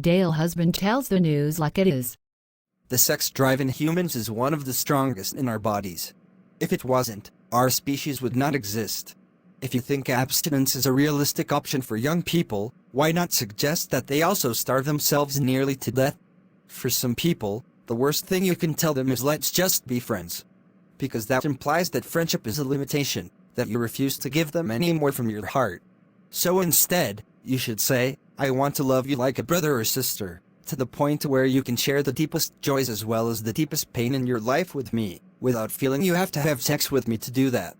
Dale Husband tells the news like it is. The sex drive in humans is one of the strongest in our bodies. If it wasn't, our species would not exist. If you think abstinence is a realistic option for young people, why not suggest that they also starve themselves nearly to death? For some people, the worst thing you can tell them is let's just be friends. Because that implies that friendship is a limitation, that you refuse to give them any more from your heart. So instead, you should say, I want to love you like a brother or sister, to the point where you can share the deepest joys as well as the deepest pain in your life with me, without feeling you have to have sex with me to do that.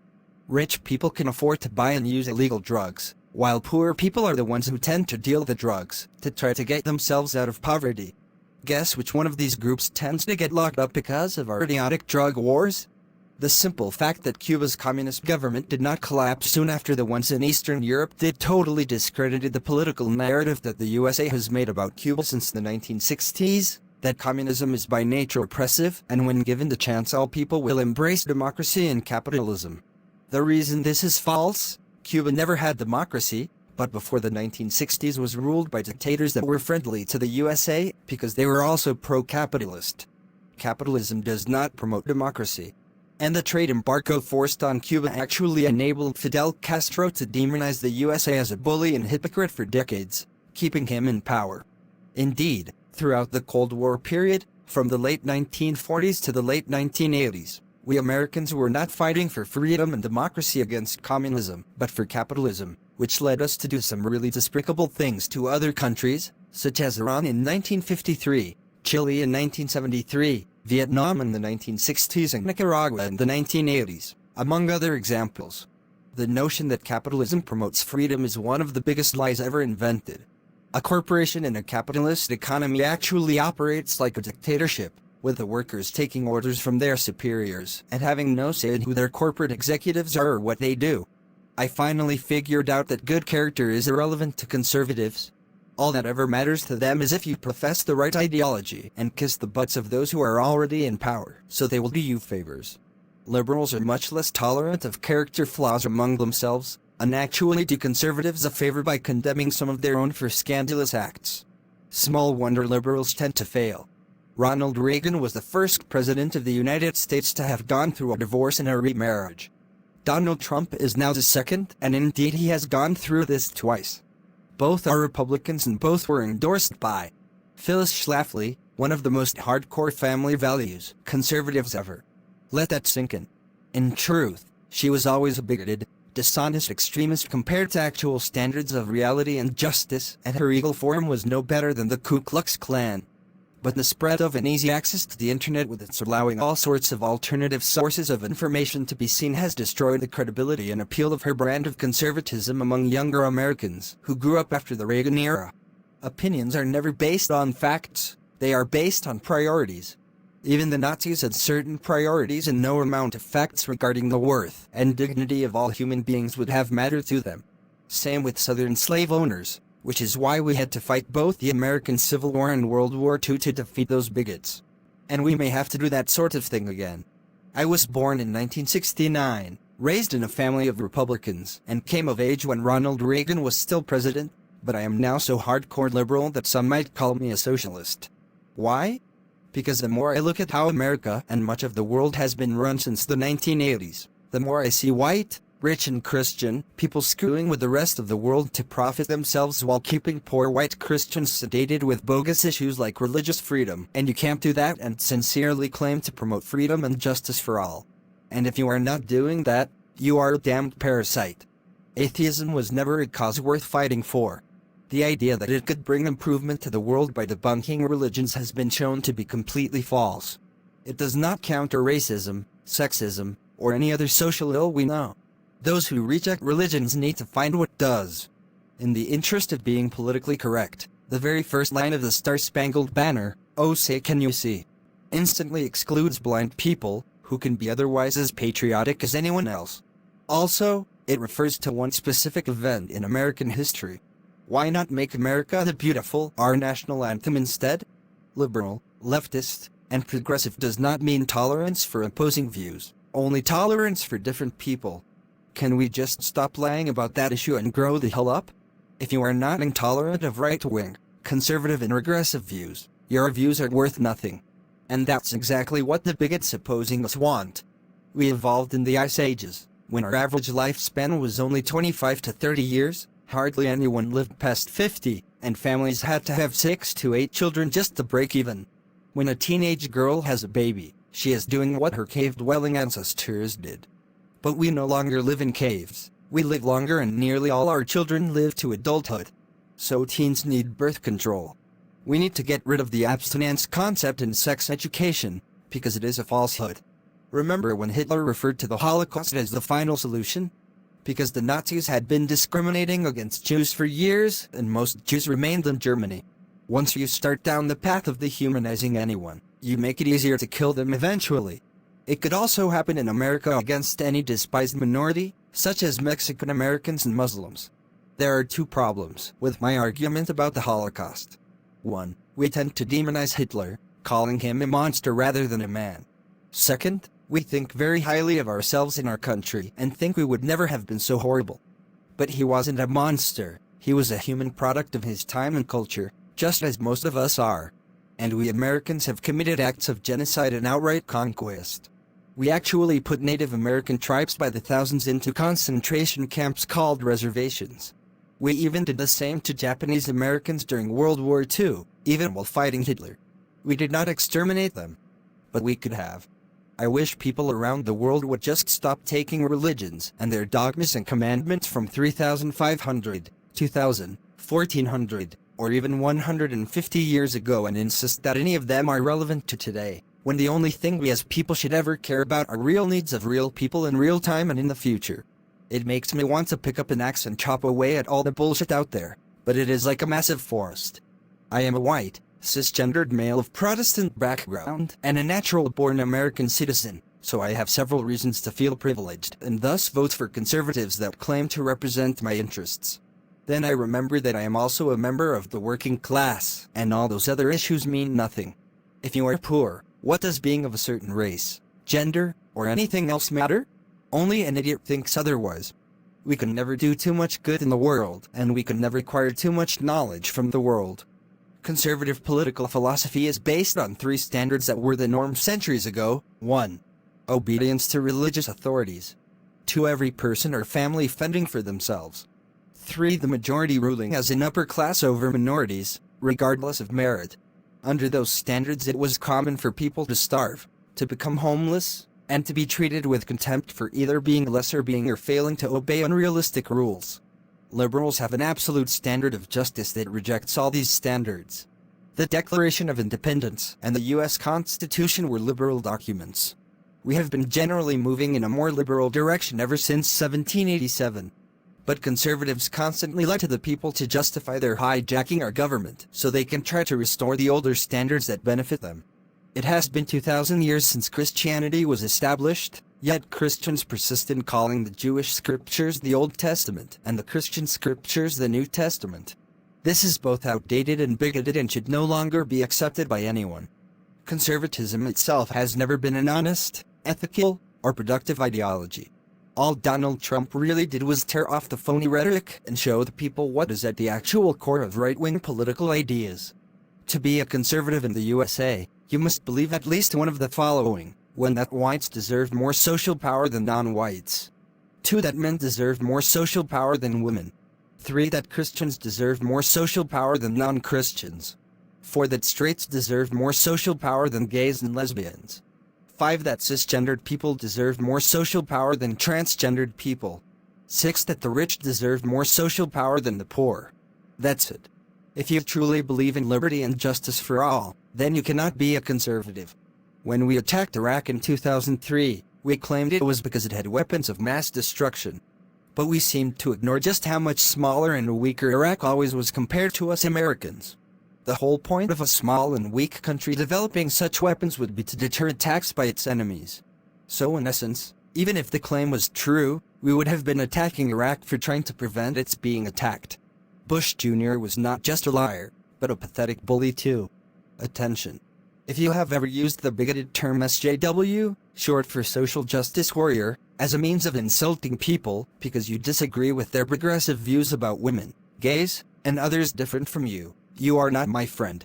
Rich people can afford to buy and use illegal drugs, while poor people are the ones who tend to deal the drugs, to try to get themselves out of poverty. Guess which one of these groups tends to get locked up because of our idiotic drug wars? The simple fact that Cuba's communist government did not collapse soon after the ones in Eastern Europe did totally discredited the political narrative that the USA has made about Cuba since the 1960s, that communism is by nature oppressive, and when given the chance all people will embrace democracy and capitalism. The reason this is false: Cuba never had democracy, but before the 1960s was ruled by dictators that were friendly to the USA because they were also pro-capitalist. Capitalism does not promote democracy. And the trade embargo forced on Cuba actually enabled Fidel Castro to demonize the USA as a bully and hypocrite for decades, keeping him in power. Indeed, throughout the Cold War period, from the late 1940s to the late 1980s, we Americans were not fighting for freedom and democracy against communism, but for capitalism, which led us to do some really despicable things to other countries, such as Iran in 1953, Chile in 1973, Vietnam in the 1960s and Nicaragua in the 1980s, among other examples. The notion that capitalism promotes freedom is one of the biggest lies ever invented. A corporation in a capitalist economy actually operates like a dictatorship, with the workers taking orders from their superiors and having no say in who their corporate executives are or what they do. I finally figured out that good character is irrelevant to conservatives. All that ever matters to them is if you profess the right ideology and kiss the butts of those who are already in power, so they will do you favors. Liberals are much less tolerant of character flaws among themselves, and actually do conservatives a favor by condemning some of their own for scandalous acts. Small wonder liberals tend to fail. Ronald Reagan was the first president of the United States to have gone through a divorce and a remarriage. Donald Trump is now the second, and indeed he has gone through this twice. Both are Republicans and both were endorsed by Phyllis Schlafly, one of the most hardcore family values conservatives ever. Let that sink in. In truth, she was always a bigoted, dishonest extremist compared to actual standards of reality and justice, and her evil form was no better than the Ku Klux Klan. But the spread of an easy access to the internet with its allowing all sorts of alternative sources of information to be seen has destroyed the credibility and appeal of her brand of conservatism among younger Americans who grew up after the Reagan era. Opinions are never based on facts, they are based on priorities. Even the Nazis had certain priorities, and no amount of facts regarding the worth and dignity of all human beings would have mattered to them. Same with Southern slave owners, which is why we had to fight both the American Civil War and World War II to defeat those bigots. And we may have to do that sort of thing again. I was born in 1969, raised in a family of Republicans, and came of age when Ronald Reagan was still president, but I am now so hardcore liberal that some might call me a socialist. Why? Because the more I look at how America and much of the world has been run since the 1980s, the more I see white, rich and Christian people screwing with the rest of the world to profit themselves while keeping poor white Christians sedated with bogus issues like religious freedom. And you can't do that and sincerely claim to promote freedom and justice for all. And if you are not doing that, you are a damned parasite. Atheism was never a cause worth fighting for. The idea that it could bring improvement to the world by debunking religions has been shown to be completely false. It does not counter racism, sexism, or any other social ill we know. Those who reject religions need to find what does. In the interest of being politically correct, the very first line of the Star-Spangled Banner, "Oh say can you see," instantly excludes blind people, who can be otherwise as patriotic as anyone else. Also, it refers to one specific event in American history. Why not make America the Beautiful our national anthem instead? Liberal, leftist, and progressive does not mean tolerance for opposing views, only tolerance for different people. Can we just stop lying about that issue and grow the hell up? If you are not intolerant of right-wing, conservative and regressive views, your views are worth nothing. And that's exactly what the bigots opposing us want. We evolved in the Ice Ages, when our average lifespan was only 25 to 30 years, hardly anyone lived past 50, and families had to have 6 to 8 children just to break even. When a teenage girl has a baby, she is doing what her cave-dwelling ancestors did. But we no longer live in caves. We live longer and nearly all our children live to adulthood. So teens need birth control. We need to get rid of the abstinence concept in sex education, because it is a falsehood. Remember when Hitler referred to the Holocaust as the final solution? Because the Nazis had been discriminating against Jews for years, and most Jews remained in Germany. Once you start down the path of dehumanizing anyone, you make it easier to kill them eventually. It could also happen in America against any despised minority, such as Mexican Americans and Muslims. There are 2 problems with my argument about the Holocaust. 1. We tend to demonize Hitler, calling him a monster rather than a man. 2nd, we think very highly of ourselves in our country and think we would never have been so horrible. But he wasn't a monster, he was a human product of his time and culture, just as most of us are. And we Americans have committed acts of genocide and outright conquest. We actually put Native American tribes by the thousands into concentration camps called reservations. We even did the same to Japanese Americans during World War II, even while fighting Hitler. We did not exterminate them. But we could have. I wish people around the world would just stop taking religions and their dogmas and commandments from 3,500, 2,000, 1,400, or even 150 years ago and insist that any of them are relevant to today, when the only thing we as people should ever care about are real needs of real people in real time and in the future. It makes me want to pick up an axe and chop away at all the bullshit out there, but it is like a massive forest. I am a white, cisgendered male of Protestant background and a natural-born American citizen, so I have several reasons to feel privileged and thus vote for conservatives that claim to represent my interests. Then I remember that I am also a member of the working class, and all those other issues mean nothing. If you are poor, what does being of a certain race, gender, or anything else matter? Only an idiot thinks otherwise. We can never do too much good in the world, and we can never acquire too much knowledge from the world. Conservative political philosophy is based on 3 standards that were the norm centuries ago. 1. Obedience to religious authorities. 2. Every person or family fending for themselves. 3. The majority ruling as an upper class over minorities, regardless of merit. Under those standards it was common for people to starve, to become homeless, and to be treated with contempt for either being a lesser being or failing to obey unrealistic rules. Liberals have an absolute standard of justice that rejects all these standards. The Declaration of Independence and the U.S. Constitution were liberal documents. We have been generally moving in a more liberal direction ever since 1787. But conservatives constantly lie to the people to justify their hijacking our government so they can try to restore the older standards that benefit them. It has been 2,000 years since Christianity was established, yet Christians persist in calling the Jewish scriptures the Old Testament and the Christian scriptures the New Testament. This is both outdated and bigoted and should no longer be accepted by anyone. Conservatism itself has never been an honest, ethical, or productive ideology. All Donald Trump really did was tear off the phony rhetoric and show the people what is at the actual core of right-wing political ideas. To be a conservative in the USA, you must believe at least one of the following. 1. That whites deserved more social power than non-whites. 2. That men deserved more social power than women. 3. That Christians deserved more social power than non-Christians. 4. That straights deserved more social power than gays and lesbians. 5. That cisgendered people deserved more social power than transgendered people. 6. That the rich deserved more social power than the poor. That's it. If you truly believe in liberty and justice for all, then you cannot be a conservative. When we attacked Iraq in 2003, we claimed it was because it had weapons of mass destruction. But we seemed to ignore just how much smaller and weaker Iraq always was compared to us Americans. The whole point of a small and weak country developing such weapons would be to deter attacks by its enemies. So in essence, even if the claim was true, we would have been attacking Iraq for trying to prevent its being attacked. Bush Jr. was not just a liar, but a pathetic bully too. Attention. If you have ever used the bigoted term SJW, short for social justice warrior, as a means of insulting people because you disagree with their progressive views about women, gays, and others different from you, You are not my friend.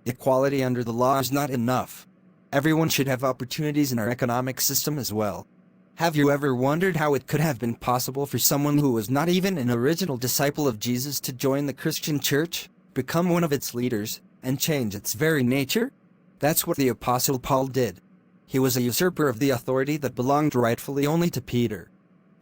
Equality under the law is not enough. Everyone should have opportunities in our economic system as well. Have you ever wondered how it could have been possible for someone who was not even an original disciple of Jesus to join the Christian church, become one of its leaders, and change its very nature? That's what the Apostle Paul did. He was a usurper of the authority that belonged rightfully only to Peter.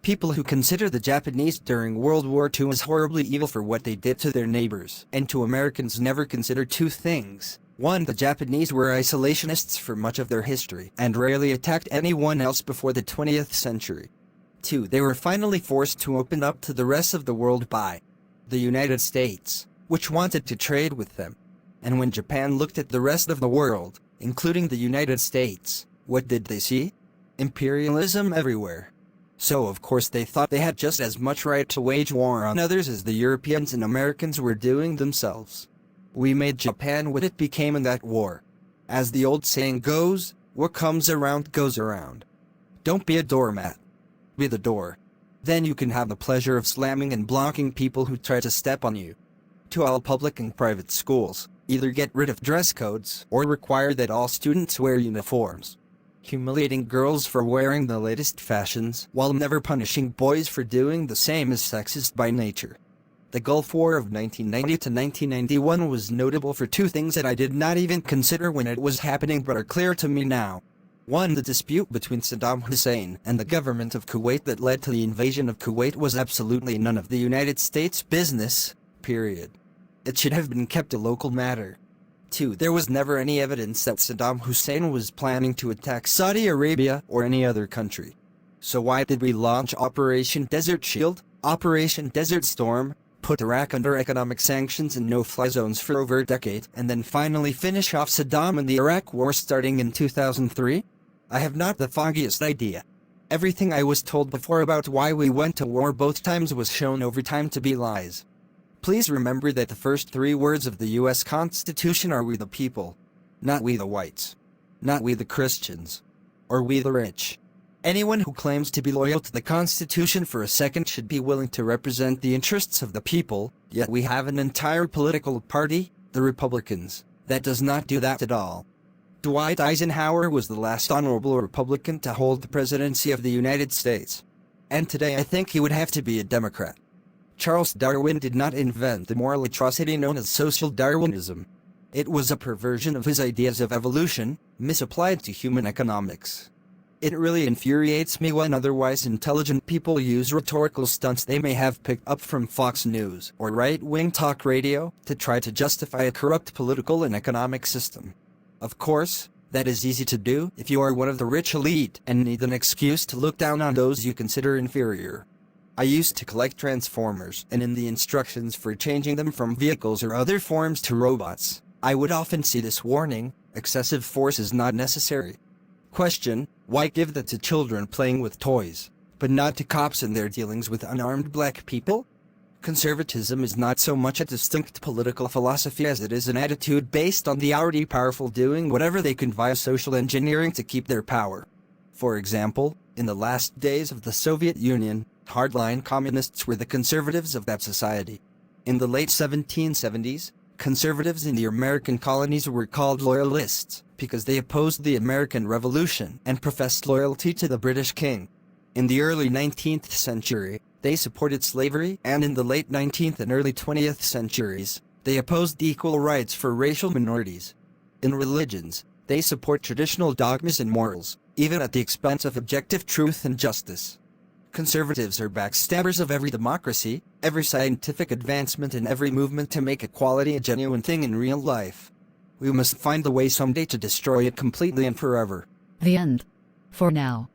People who consider the Japanese during World War II as horribly evil for what they did to their neighbors and to Americans never consider two things. One, the Japanese were isolationists for much of their history and rarely attacked anyone else before the 20th century. Two, they were finally forced to open up to the rest of the world by the United States, which wanted to trade with them. And when Japan looked at the rest of the world, including the United States, what did they see? Imperialism everywhere. So of course they thought they had just as much right to wage war on others as the Europeans and Americans were doing themselves. We made Japan what it became in that war. As the old saying goes, what comes around goes around. Don't be a doormat. Be the door. Then you can have the pleasure of slamming and blocking people who try to step on you. To all public and private schools, either get rid of dress codes or require that all students wear uniforms. Humiliating girls for wearing the latest fashions while never punishing boys for doing the same is sexist by nature. The Gulf War of 1990 to 1991 was notable for two things that I did not even consider when it was happening but are clear to me now. One, the dispute between Saddam Hussein and the government of Kuwait that led to the invasion of Kuwait was absolutely none of the United States' business, period. It should have been kept a local matter. Two, there was never any evidence that Saddam Hussein was planning to attack Saudi Arabia or any other country. So why did we launch Operation Desert Shield, Operation Desert Storm, put Iraq under economic sanctions and no-fly zones for over a decade, and then finally finish off Saddam and the Iraq War starting in 2003? I have not the foggiest idea. Everything I was told before about why we went to war both times was shown over time to be lies. Please remember that the first three words of the U.S. Constitution are "we the people." Not we the whites. Not we the Christians. Or we the rich. Anyone who claims to be loyal to the Constitution for a second should be willing to represent the interests of the people, yet we have an entire political party, the Republicans, that does not do that at all. Dwight Eisenhower was the last honorable Republican to hold the presidency of the United States. And today I think he would have to be a Democrat. Charles Darwin did not invent the moral atrocity known as social Darwinism. It was a perversion of his ideas of evolution, misapplied to human economics. It really infuriates me when otherwise intelligent people use rhetorical stunts they may have picked up from Fox News or right-wing talk radio to try to justify a corrupt political and economic system. Of course, that is easy to do if you are one of the rich elite and need an excuse to look down on those you consider inferior. I used to collect transformers, and in the instructions for changing them from vehicles or other forms to robots, I would often see this warning: excessive force is not necessary. Question: why give that to children playing with toys, but not to cops in their dealings with unarmed black people? Conservatism is not so much a distinct political philosophy as it is an attitude based on the already powerful doing whatever they can via social engineering to keep their power. For example, in the last days of the Soviet Union, hardline communists were the conservatives of that society. In the late 1770s, conservatives in the American colonies were called loyalists because they opposed the American Revolution and professed loyalty to the British king. In the early 19th century, they supported slavery, and in the late 19th and early 20th centuries, they opposed equal rights for racial minorities. In religions, they support traditional dogmas and morals, even at the expense of objective truth and justice. Conservatives are backstabbers of every democracy, every scientific advancement, and every movement to make equality a genuine thing in real life. We must find the way someday to destroy it completely and forever. The end. For now.